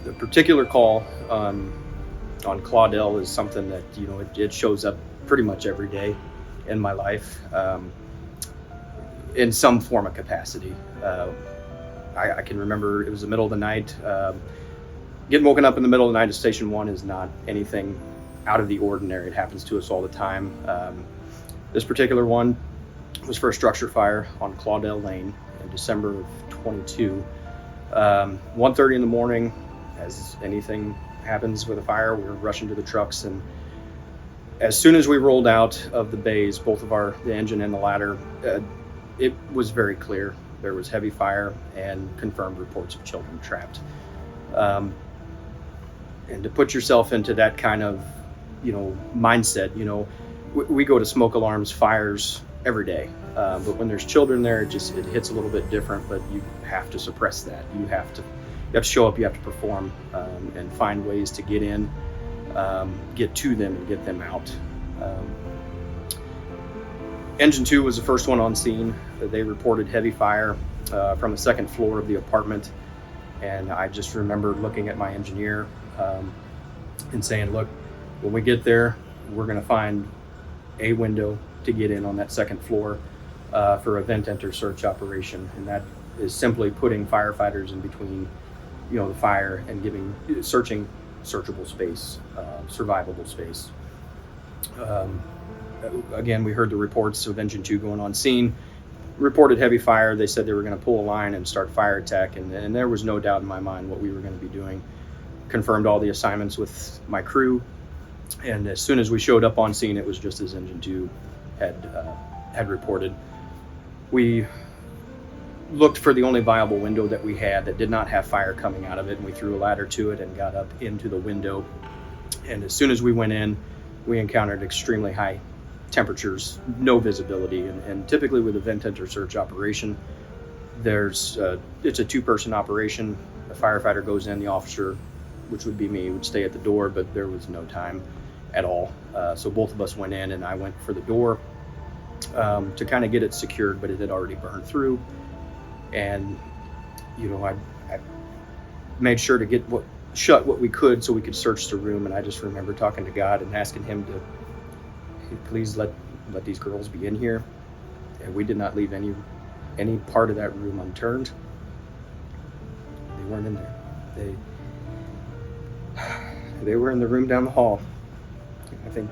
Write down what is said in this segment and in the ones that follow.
The particular call on Claudel is something that, it shows up pretty much every day in my life, in some form of capacity. I can remember it was the middle of the night. Getting woken up in the middle of the night at Station 1 is not anything out of the ordinary. It happens to us all the time. This particular one was for a structure fire on Claudel Lane in December of 22. 1:30 in the morning, as anything happens with a fire, we were rushing to the trucks, and as soon as we rolled out of the bays, both of the engine and the ladder, it was very clear. There was heavy fire and confirmed reports of children trapped. And to put yourself into that kind of, mindset, we go to smoke alarms, fires every day. But when there's children there, it hits a little bit different, but you have to suppress that. You have to show up, you have to perform, and find ways to get in, get to them and get them out. Engine 2 was the first one on scene. They reported heavy fire from the second floor of the apartment. And I just remember looking at my engineer and saying, look, when we get there, we're going to find a window to get in on that second floor for a vent enter search operation. And that is simply putting firefighters in between, the fire and searching searchable space, survivable space. Again, we heard the reports of Engine 2 going on scene, reported heavy fire. They said they were going to pull a line and start fire attack, and there was no doubt in my mind what we were going to be doing. Confirmed all the assignments with my crew, and as soon as we showed up on scene, it was just as Engine 2 had reported. We looked for the only viable window that we had that did not have fire coming out of it, and we threw a ladder to it and got up into the window. And as soon as we went in, we encountered extremely high temperatures, no visibility, and typically with a vent enter search operation, it's a two-person operation. The firefighter goes in, the officer, which would be me, would stay at the door, but there was no time at all. So both of us went in, and I went for the door to kind of get it secured, but it had already burned through. And I made sure to shut what we could so we could search the room. And I just remember talking to God and asking him to, hey, please let these girls be in here. And we did not leave any part of that room unturned. They weren't in there. They were in the room down the hall. I think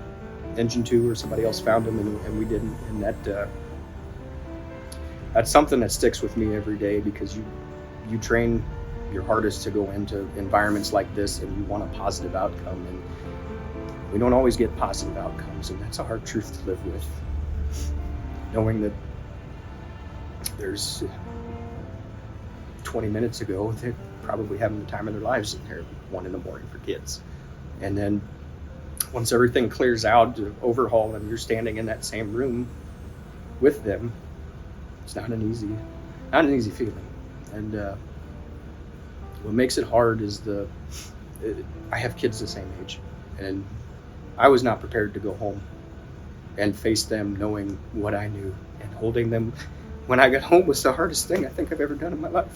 Engine 2 or somebody else found them, and we didn't. And that's something that sticks with me every day, because you train your hardest to go into environments like this, and you want a positive outcome, and we don't always get positive outcomes, and that's a hard truth to live with. Knowing that there's 20 minutes ago, they're probably having the time of their lives in there at 1 a.m. for kids. And then once everything clears out to overhaul and you're standing in that same room with them, it's not an easy feeling. And what makes it hard is I have kids the same age, and I was not prepared to go home and face them knowing what I knew, and holding them when I got home was the hardest thing I think I've ever done in my life.